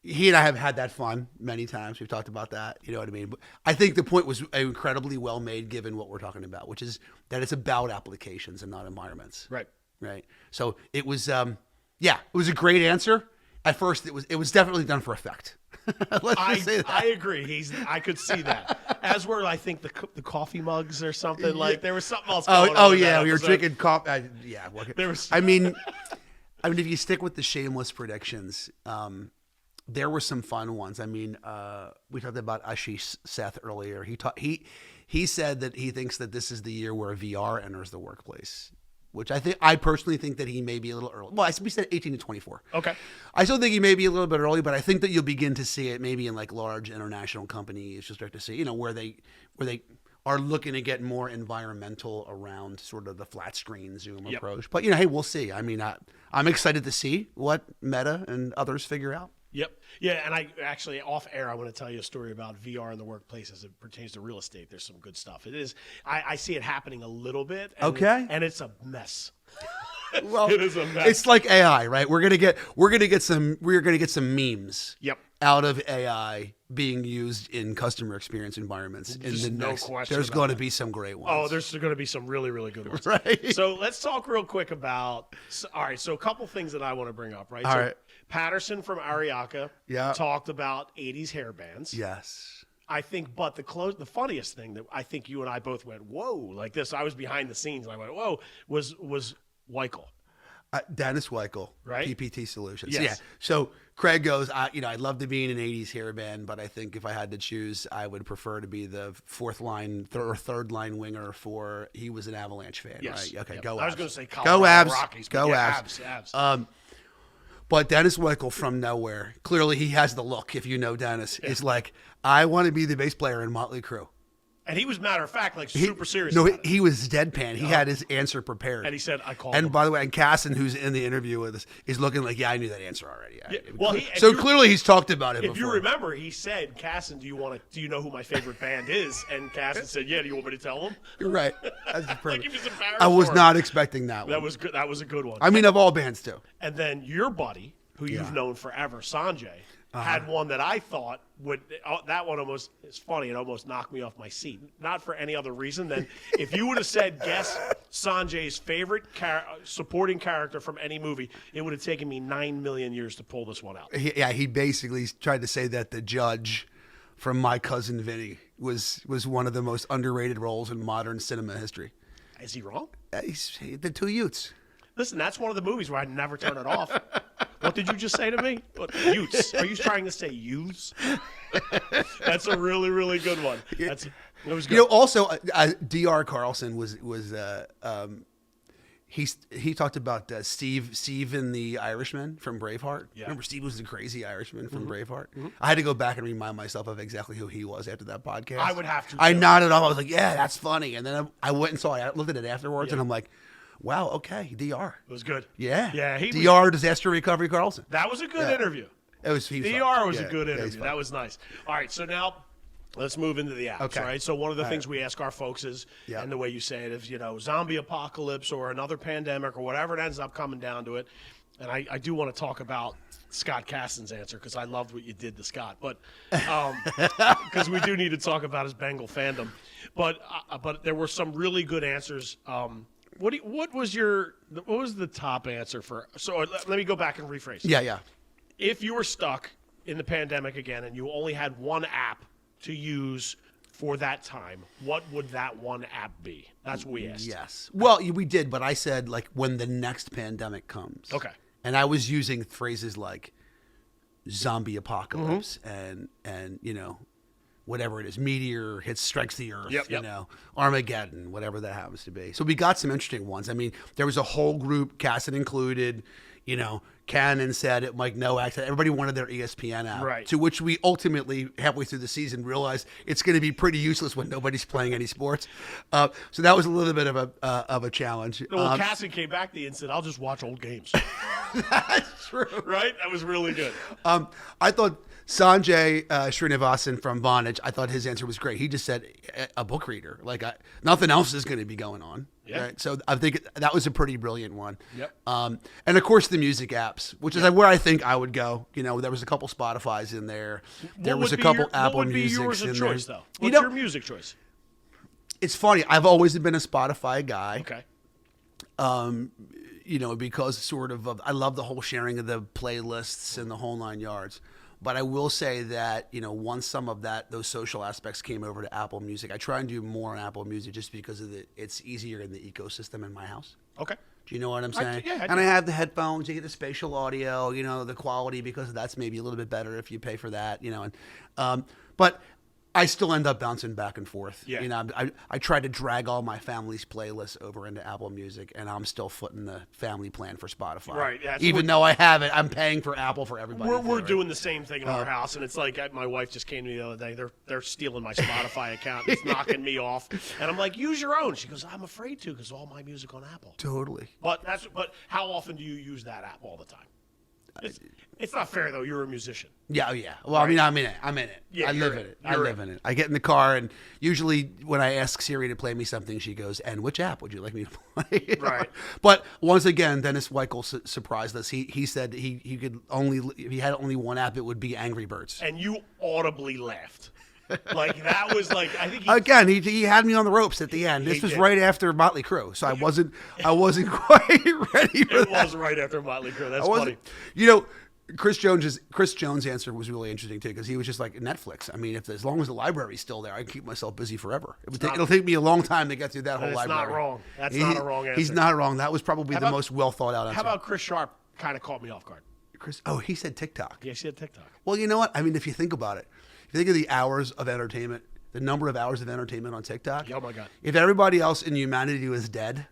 he and I have had that fun many times. We've talked about that. You know what I mean? But I think the point was incredibly well made given what we're talking about, which is that it's about applications and not environments. Right. Right. So it was, it was a great answer. At first, it was definitely done for effect. Let's just say that. I agree. I could see that. As were, I think, the coffee mugs or something. Like there was something else going on. Oh yeah, we were drinking coffee. Yeah. There was. I mean, if you stick with the shameless predictions, there were some fun ones. I mean, we talked about Ashish Seth earlier. He said that he thinks that this is the year where VR enters the workplace, which I personally think that he may be a little early. Well, we said 18 to 24. Okay. I still think he may be a little bit early, but I think that you'll begin to see it maybe in like large international companies. You'll start to see, where they are looking to get more environmental around sort of the flat screen Zoom approach. But hey, we'll see. I mean, I'm excited to see what Meta and others figure out. Yep. Yeah, and I actually, off air, I want to tell you a story about VR in the workplace as it pertains to real estate. There's some good stuff. It is. I see it happening a little bit. And it's a mess. Well, it is a mess. It's like AI, right? We're gonna get some memes. Yep. Out of AI being used in customer experience environments. There's going to be some great ones. Oh, there's going to be some really, really good ones. Right. So let's talk real quick about. All right. So a couple things that I want to bring up. Right. All right. Patterson from Ariaka talked about 80s hair bands. Yes. I think, but the funniest thing that I think you and I both went, whoa, like this. I was behind the scenes and I went, whoa, was Weichel. Dennis Weichel, right? PPT Solutions. Yes. Yeah. So Craig goes, I'd love to be in an 80s hair band, but I think if I had to choose, I would prefer to be the third line winger for, he was an Avalanche fan, yes. right? Okay, yep. Go Avs. I was going to say Go Avs. Rockies. Go Avs. Avs. But Dennis Weichel from nowhere, clearly he has the look, if you know Dennis, is like, I want to be the bass player in Motley Crue. And he was, matter of fact, like super serious. No, about it. he was deadpan. He had his answer prepared. And he said, I called And him. by the way, and Carlson, who's in the interview with us, is looking like, yeah, I knew that answer already. Yeah, well, so clearly he's talked about it If before. you remember, he said, Casson, do you know who my favorite band is? And Casson said, yeah, do you want me to tell him? You're right. That's Like perfect. he was embarrassed I was for it. not expecting that one. That was good. That was a good one. I mean, of all bands, too. And then your buddy, who you've known forever, Sanjay, had one that I thought would. That one almost. It's funny. It almost knocked me off my seat. Not for any other reason than if you would have said guess Sanjay's favorite supporting character from any movie, it would have taken me 9 million years to pull this one out. He basically tried to say that the judge from My Cousin Vinny was one of the most underrated roles in modern cinema history. Is he wrong? He's the two Utes. Listen, that's one of the movies where I'd never turn it off. What did you just say to me? What, Utes? Are you trying to say youths? That's a really, really good one. It was good. You know, also, Dr. Carlson he talked about Steve in The Irishman from Braveheart. Yeah. Remember, Steve was the crazy Irishman from Braveheart? I had to go back and remind myself of exactly who he was after that podcast. I would have to, I too. nodded off. I was like, yeah, that's funny. And then I went and saw it. I looked at it afterwards, and I'm like, wow, okay, Dr. It was good. Yeah. Yeah. Dr. Disaster Recovery Carlson. That was a good interview. It was he was DR fun. was Yeah, a good yeah, he's interview. fun. That was nice. All right, so now let's move into the apps, Okay. right? So one of the things we ask our folks is, Yeah. and the way you say it is, zombie apocalypse or another pandemic or whatever it ends up coming down to it. And I do want to talk about Scott Casson's answer because I loved what you did to Scott, but because we do need to talk about his Bengal fandom. But there were some really good answers. What was the top answer for? So let me go back and rephrase. Yeah. If you were stuck in the pandemic again and you only had one app to use for that time, what would that one app be? That's what we asked. Yes. Well, we did, but I said like when the next pandemic comes. Okay. And I was using phrases like zombie apocalypse and whatever it is, meteor strikes the earth, Yep. Armageddon, whatever that happens to be. So we got some interesting ones. I mean, there was a whole group, Casson included, Cannon said it, Mike Nowak said, everybody wanted their ESPN app. Right. To which we ultimately, halfway through the season, realized it's going to be pretty useless when nobody's playing any sports. So that was a little bit of a challenge. Well, Casson came back to you and said, I'll just watch old games. That's true. Right? That was really good. I thought Sanjay Srinivasan from Vonage, I thought his answer was great. He just said a book reader. Like nothing else is going to be going on. Yeah. Right? So I think that was a pretty brilliant one. Yep. And of course the music apps, which is where I think I would go. There was a couple Spotify's in there. There was a couple Apple What would be Musics yours of in choice, there. though? What's your music choice? It's funny. I've always been a Spotify guy. Okay. Because sort of I love the whole sharing of the playlists and the whole 9 yards. But I will say that, once some of those social aspects came over to Apple Music, I try and do more on Apple Music just because it's easier in the ecosystem in my house. Okay. Do you know what I'm saying? I and I have the headphones, you get the spatial audio, the quality, because that's maybe a little bit better if you pay for that, but I still end up bouncing back and forth. Yeah. I try to drag all my family's playlists over into Apple Music, and I'm still footing the family plan for Spotify. Right. Yeah, so even though I have it, I'm paying for Apple for everybody. We're doing the same thing in our house, and it's like my wife just came to me the other day. They're stealing my Spotify account. It's knocking me off, and I'm like, use your own. She goes, I'm afraid to because all my music on Apple. Totally. But how often do you use that app all the time? It's not fair though. You're a musician. Yeah. Well, right. I mean, I'm in it. Yeah, I live in it. I live in it. I get in the car, and usually when I ask Siri to play me something, she goes, "And which app would you like me to play?" Right. But once again, Dennis Weichel surprised us. He said he could only, if he had only one app, it would be Angry Birds. And you audibly laughed. Like that was like I think he had me on the ropes at the end. This was did. right after Motley Crue, so I wasn't quite ready for it that. was right after Motley Crue. That's funny. Chris Jones' answer was really interesting too, because he was just like Netflix. I mean, as long as the library's still there, I can keep myself busy forever. It'll take me a long time to get through that whole That's library. not wrong. That's not a wrong answer. He's not wrong. That was probably the most well thought out answer. How about Chris Sharp? Kind of caught me off guard. Chris? Oh, he said TikTok. Yeah, he said TikTok. Well, you know what? I mean, if you think about it, if you think of the hours of entertainment, the number of hours of entertainment on TikTok. Oh my God. If everybody else in humanity was dead,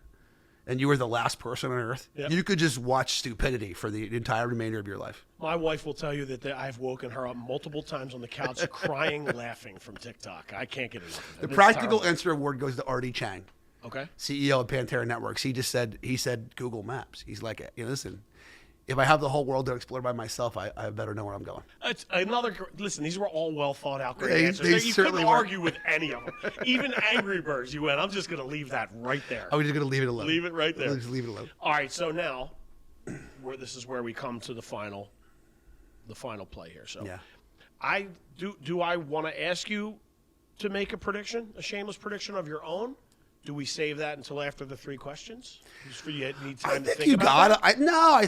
and you were the last person on earth, Yep. you could just watch stupidity for the entire remainder of your life. My wife will tell you that I've woken her up multiple times on the couch crying, laughing from TikTok. I can't get enough of it. The It's Practical terrible. Answer Award goes to Artie Chang, Okay. CEO of Pantera Networks. He said Google Maps. He's like, listen, if I have the whole world to explore by myself, I better know where I'm going. It's listen, these were all well thought out great They answers. You certainly couldn't were. argue with any of them. Even Angry Birds, you went, I'm just going to leave that right there. I was just going to leave it alone. Leave it right there. Just leave it alone. All right, so now this is where we come to the final play here. So Yeah. I do I want to ask you to make a prediction, a shameless prediction of your own? Do we save that until after the 3 questions? Just for you need time I to think think you about got that? it. I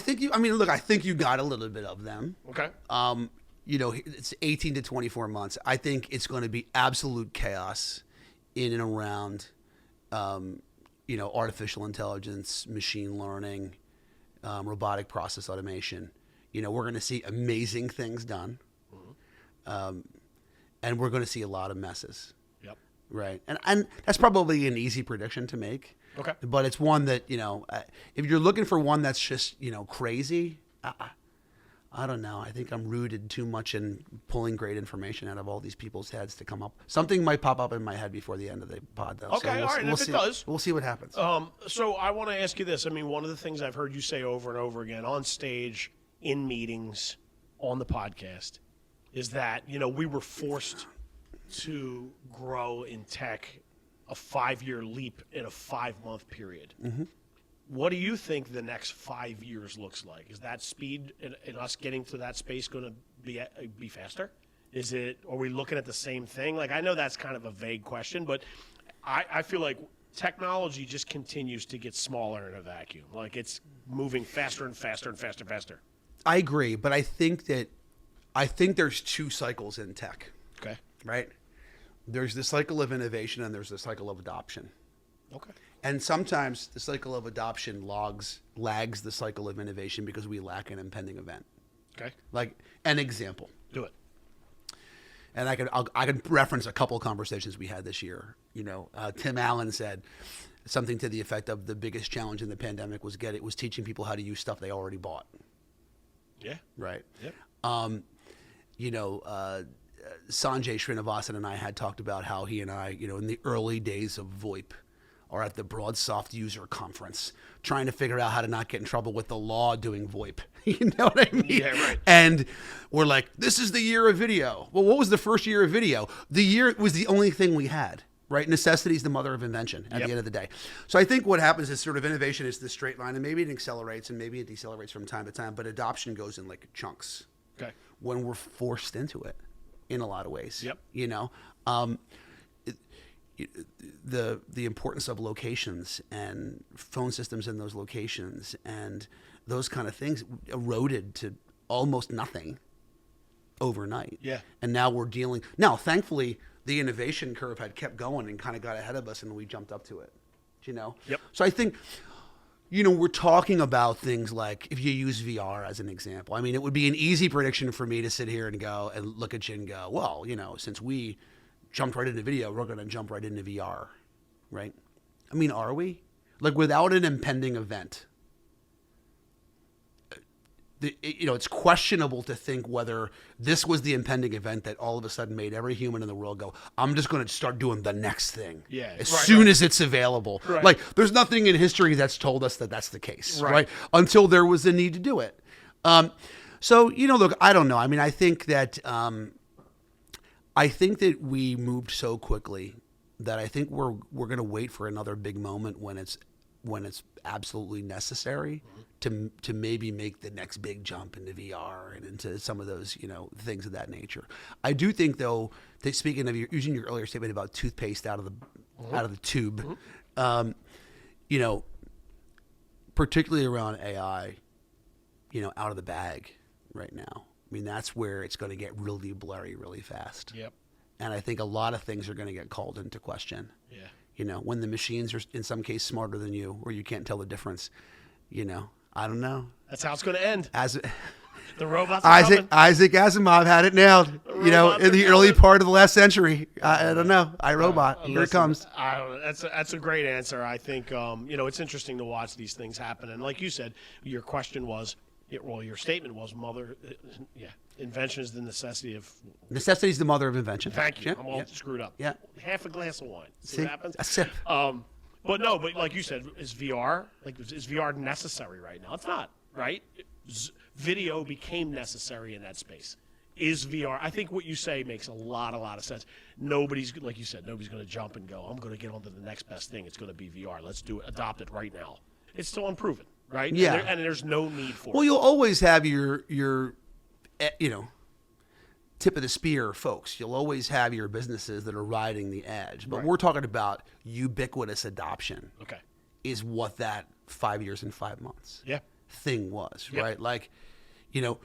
think you got a little bit of them. Okay. It's 18 to 24 months. I think it's going to be absolute chaos in and around, artificial intelligence, machine learning, robotic process automation. We're going to see amazing things done, and we're going to see a lot of messes. Yep. Right. And that's probably an easy prediction to make. Okay. But it's one that, if you're looking for one that's just, crazy, I don't know. I think I'm rooted too much in pulling great information out of all these people's heads to come up. Something might pop up in my head before the end of the pod, though. Okay, all right, if it does. We'll see what happens. So I want to ask you this. I mean, one of the things I've heard you say over and over again on stage, in meetings, on the podcast, is that, we were forced to grow in tech a 5-year leap in a 5-month period. Mm-hmm. What do you think the next 5 years looks like? Is that speed in us getting to that space going to be faster? Are we looking at the same thing? Like, I know that's kind of a vague question, but I feel like technology just continues to get smaller in a vacuum. Like, it's moving faster and faster and faster and faster. I agree, but I think there's 2 cycles in tech. Okay. Right? There's the cycle of innovation and there's the cycle of adoption. Okay. And sometimes the cycle of adoption lags the cycle of innovation because we lack an impending event. Okay. Like an example. Do it. And I can reference a couple of conversations we had this year. Tim Allen said something to the effect of the biggest challenge in the pandemic was teaching people how to use stuff they already bought. Yeah. Right. Yep. Sanjay Srinivasan and I had talked about how he and I, in the early days of VoIP, are at the BroadSoft user conference trying to figure out how to not get in trouble with the law doing VoIP. You know what I mean? Yeah, right. And we're like, this is the year of video. Well, what was the first year of video? The year was the only thing we had, right? Necessity is the mother of invention at the end of the day. So I think what happens is sort of innovation is this straight line, and maybe it accelerates and maybe it decelerates from time to time, but adoption goes in like chunks. Okay. When we're forced into it in a lot of ways. Yep. The importance of locations and phone systems in those locations and those kind of things eroded to almost nothing overnight. Yeah. And now thankfully the innovation curve had kept going and kind of got ahead of us and we jumped up to it. Yep. So I think we're talking about things like if you use VR as an example. I mean, it would be an easy prediction for me to sit here and go and look at you and go, well, since we jumped right into video, we're going to jump right into VR, right? I mean, are we? Like, without an impending event, it's questionable to think whether this was the impending event that all of a sudden made every human in the world go, I'm just going to start doing the next thing as soon as it's available. Right. Like, there's nothing in history that's told us that that's the case, right? Until there was a need to do it. So, look, I don't know. I mean, I think that we moved so quickly that I think we're going to wait for another big moment when it's absolutely necessary to maybe make the next big jump into VR and into some of those things of that nature. I do think though that speaking of using your earlier statement about toothpaste out of the tube, particularly around AI, out of the bag right now. I mean, that's where it's going to get really blurry really fast. Yep. And I think a lot of things are going to get called into question. Yeah. When the machines are in some case smarter than you, or you can't tell the difference, I don't know. That's how it's going to end. As the robots are coming. Isaac Asimov had it nailed. The you know, iRobot in the they're early coming? part of the last century. I don't know. iRobot. Here it Listen, comes. That's a great answer. I think you know, it's interesting to watch these things happen. And like you said, your question was, your statement was, invention is the necessity of. Necessity is the mother of invention. Thank you. Yeah, I'm all yeah. screwed up. Yeah. Half a glass of wine. See See? what happens? A sip. But like you said, is VR necessary right now? It's not, right? Video became necessary in that space. Is VR? I think what you say makes a lot of sense. Nobody's, like you said, nobody's going to jump and go, I'm going to get on to the next best thing. It's going to be VR. Let's do it. Adopt it right now. It's still unproven, right? Yeah. And there's no need for Well, it. you'll always have your you know, tip of the spear folks. You'll always have your businesses that are riding the edge. But Right. we're talking about ubiquitous adoption. Okay. Is what that 5 years and 5 months Yeah. thing was, Yep. right? Like, you know,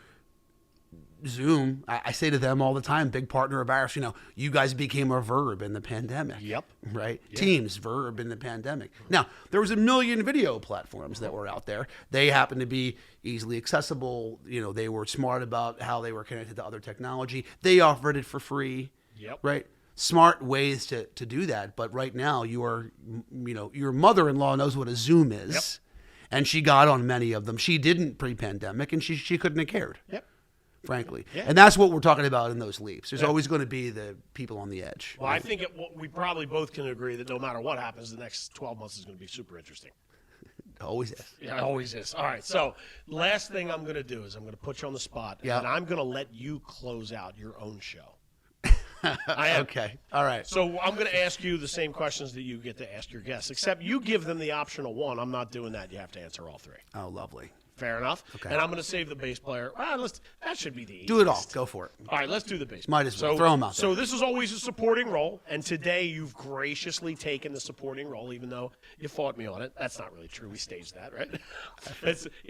Zoom, I say to them all the time, big partner of ours, you know, you guys became a verb in the pandemic. Yep. Right? Teams, verb in the pandemic. Now, there was a million video platforms that were out there. They happened to be easily accessible. You know, they were smart about how they were connected to other technology. They offered it for free. Yep. Right? Smart ways to do that. But right now, you know, your mother-in-law knows what a Zoom is. Yep. And she got on many of them. She didn't pre-pandemic, and she couldn't have cared. Yep. Frankly. Yeah. And that's what we're talking about in those leaps. There's always going to be the people on the edge. Well, I think we probably both can agree that no matter what happens, the next 12 months is going to be super interesting. Always is. Yeah, it always is. All right. So, last thing I'm going to do is I'm going to put you on the spot, Yeah. and I'm going to let you close out your own show. I am. Okay. All right. So I'm going to ask you the same questions that you get to ask your guests, except you give them the optional one. I'm not doing that. You have to answer all three. Oh, lovely. Fair enough. Okay. And I'm going to save the bass player. That should be the easiest. Do it all. Go for it. All right, let's do the bass. Might as well. So, Throw 'em out So there. this is always a supporting role, and today you've graciously taken the supporting role, even though you fought me on it. That's not really true. We staged that, right?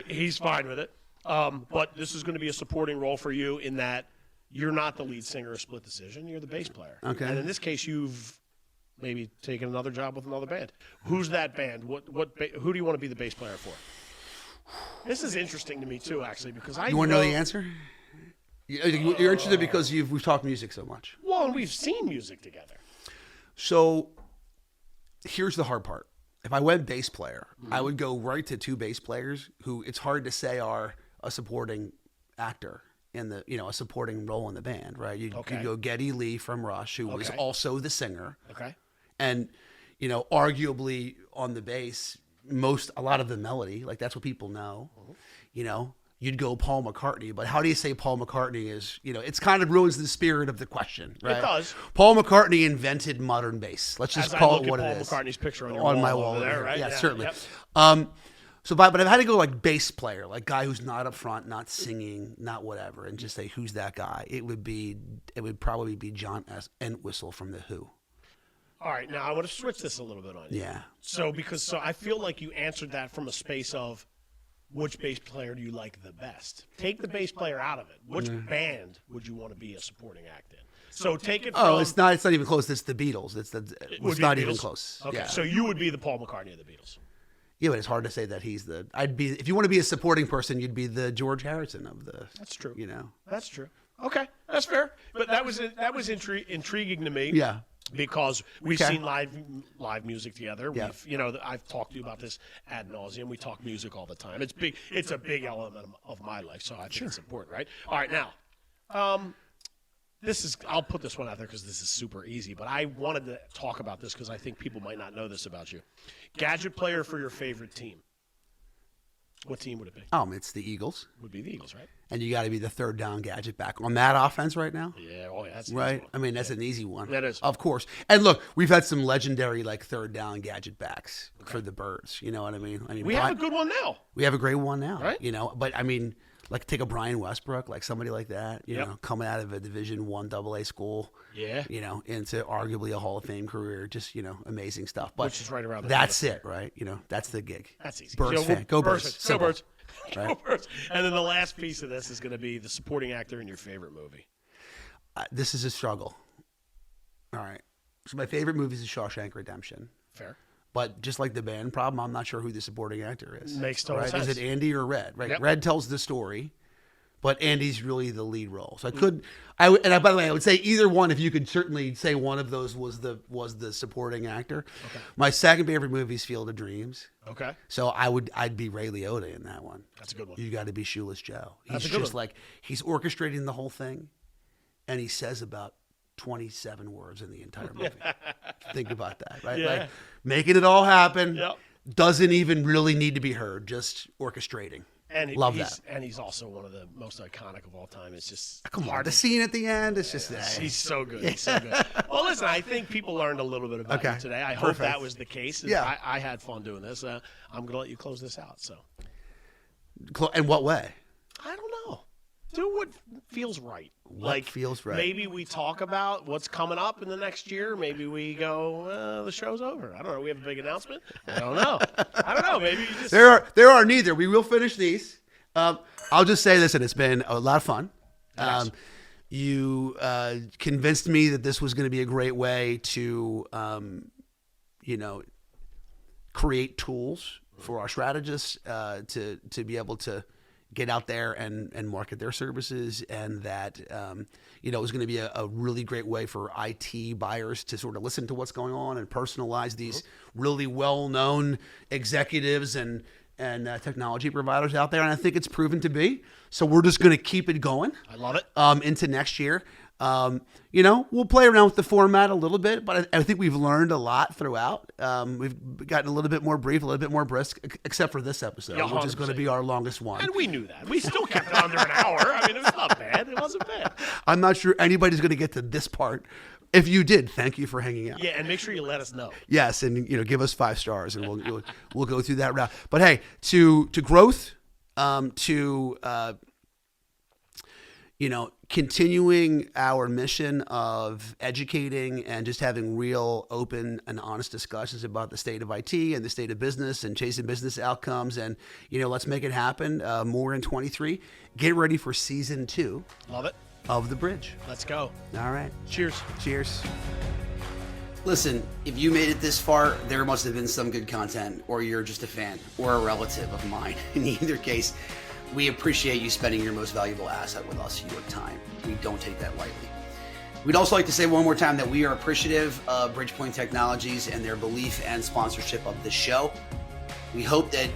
He's fine with it. But this is going to be a supporting role for you in that you're not the lead singer of Split Decision. You're the bass player. Okay. And in this case, you've maybe taken another job with another band. Who's that band? Who do you want to be the bass player for? This is interesting to me too, actually, because You want to know the answer? You're interested because we've talked music so much. Well, and we've seen music together. So here's the hard part. If I went bass player, I would go right to two bass players who it's hard to say are a supporting actor in the, you know, a supporting role in the band, right? You'd go Geddy Lee from Rush, who was Okay. also the singer. Okay. And, you know, arguably on the bass, a lot of the melody, like that's what people know. You know, you'd go Paul McCartney, but how do you say Paul McCartney is, you know, it's kind of ruins the spirit of the question, right? It does. Paul McCartney invented modern bass. Let's just As call I it look what at it Paul is. McCartney's picture on your on wall my over wall there, over right? here. Yeah, certainly. Yep. But if I had to go like bass player, like guy who's not up front, not singing, not whatever, and just say who's that guy, it would probably be John Entwistle from The Who. All right, now I want to switch this a little bit on you. Yeah. So I feel like you answered that from a space of which bass player do you like the best? Take the bass player out of it. Which band would you want to be a supporting act in? So take it from... Oh, it's not even close. It's the Beatles. It's would be not the even Beatles? close. Okay, Yeah. so you would be the Paul McCartney of the Beatles. Yeah, but it's hard to say that he's the. If you want to be a supporting person, you'd be the George Harrison of the. That's true. You know. That's true. Okay, that's fair. But that was intriguing to me. Yeah. Because we've Okay. seen live music together. Yeah. We've, you know, I've talked to you about this ad nauseum. We talk music all the time. It's big. It's a big element of my life, so I think it's important, right? All right, now, I'll put this one out there because this is super easy. But I wanted to talk about this because I think people might not know this about you. Gadget player for your favorite team. What team would it be? It's the Eagles, Would be the Eagles, right? and you got to be the third down gadget back on that offense right now. Yeah. Oh, yeah. That's an Right. easy one. I mean, that's an easy one. That is. Of course. And look, we've had some legendary like third down gadget backs for the Birds. You know what I mean? We have a good one now. We have a great one now. Right. You know, but I mean, like take a Brian Westbrook, like somebody like that, you Yep. know, coming out of a Division I AA school. Yeah. You know, into arguably a Hall of Fame career. Just, you know, amazing stuff. But Which is right around the that's it, right? You know, that's the gig. That's easy. Birds fan. Go Birds. Go Simple. Birds. Go Right. Birds. And then the last piece of this is going to be the supporting actor in your favorite movie. This is a struggle. All right. So my favorite movie is Shawshank Redemption. Fair. But just like the band problem, I'm not sure who the supporting actor is. Makes total right? sense. Is it Andy or Red? Right. Yep. Red tells the story. but Andy's really the lead role. So by the way, I would say either one. If you could certainly say one of those was the supporting actor. Okay. My second favorite movie is Field of Dreams. Okay. So I'd be Ray Liotta in that one. That's a good one. You got to be Shoeless Joe. That's He's a good just one. like he's orchestrating the whole thing, and he says about 27 words in the entire movie. Think about that, right? Yeah. Like making it all happen. Yep. Doesn't even really need to be heard. Just orchestrating. And Love that. And he's also one of the most iconic of all time. It's just Come on, hard the to scene at the end. It's just He's so good. He's so good. Well, listen, I think people learned a little bit about you today. I hope that was the case. Yeah. I had fun doing this. I'm going to let you close this out. So, in what way? I don't know. Do what feels right. What feels right? Maybe we talk about what's coming up in the next year. Maybe we go, the show's over. I don't know. We have a big announcement. I don't know. Maybe you just... There are neither. We will finish these. I'll just say this, and it's been a lot of fun. Yes. You convinced me that this was going to be a great way to, create tools for our strategists to be able to get out there and market their services, and that it was going to be a really great way for IT buyers to sort of listen to what's going on and personalize these really well-known executives and technology providers out there. And I think it's proven to be. So we're just going to keep it going. I love it. Into next year. We'll play around with the format a little bit, but I think we've learned a lot throughout. We've gotten a little bit more brief, a little bit more brisk, except for this episode, Yeah, which is going to be our longest one. And we knew that. We still kept it under an hour. I mean, it was not bad. It wasn't bad. I'm not sure anybody's going to get to this part. If you did, thank you for hanging out. Yeah, and make sure you let us know. Yes, and give us 5 stars, and we'll go through that route. But hey, to growth, continuing our mission of educating and just having real, open, and honest discussions about the state of IT and the state of business and chasing business outcomes. And, let's make it happen more in 23. Get ready for season 2. Love it. Of The Bridge. Let's go. All right. Cheers. Cheers. Listen, if you made it this far, there must have been some good content, or you're just a fan or a relative of mine. In either case, we appreciate you spending your most valuable asset with us, your time. We don't take that lightly. We'd also like to say one more time that we are appreciative of Bridgepointe Technologies and their belief and sponsorship of this show. We hope that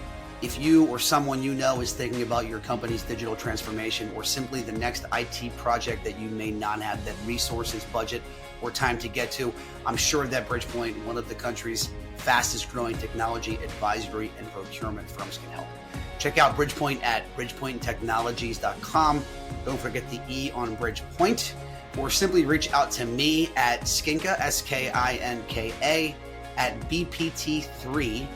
if you or someone you know is thinking about your company's digital transformation, or simply the next IT project that you may not have the resources, budget, or time to get to, I'm sure that Bridgepointe, one of the country's fastest growing technology advisory and procurement firms, can help. Check out Bridgepointe at bridgepointetechnologies.com. Don't forget the E on Bridgepointe, or simply reach out to me at Skinka, SKINKA, at bpt3.net.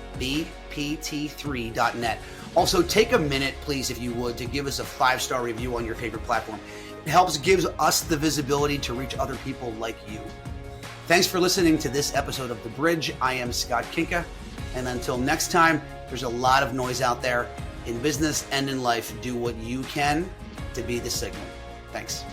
Also, take a minute, please, if you would, to give us a 5-star review on your favorite platform. It gives us the visibility to reach other people like you. Thanks for listening to this episode of The Bridge. I am Scott Kinka, and until next time, there's a lot of noise out there. In business and in life, do what you can to be the signal. Thanks.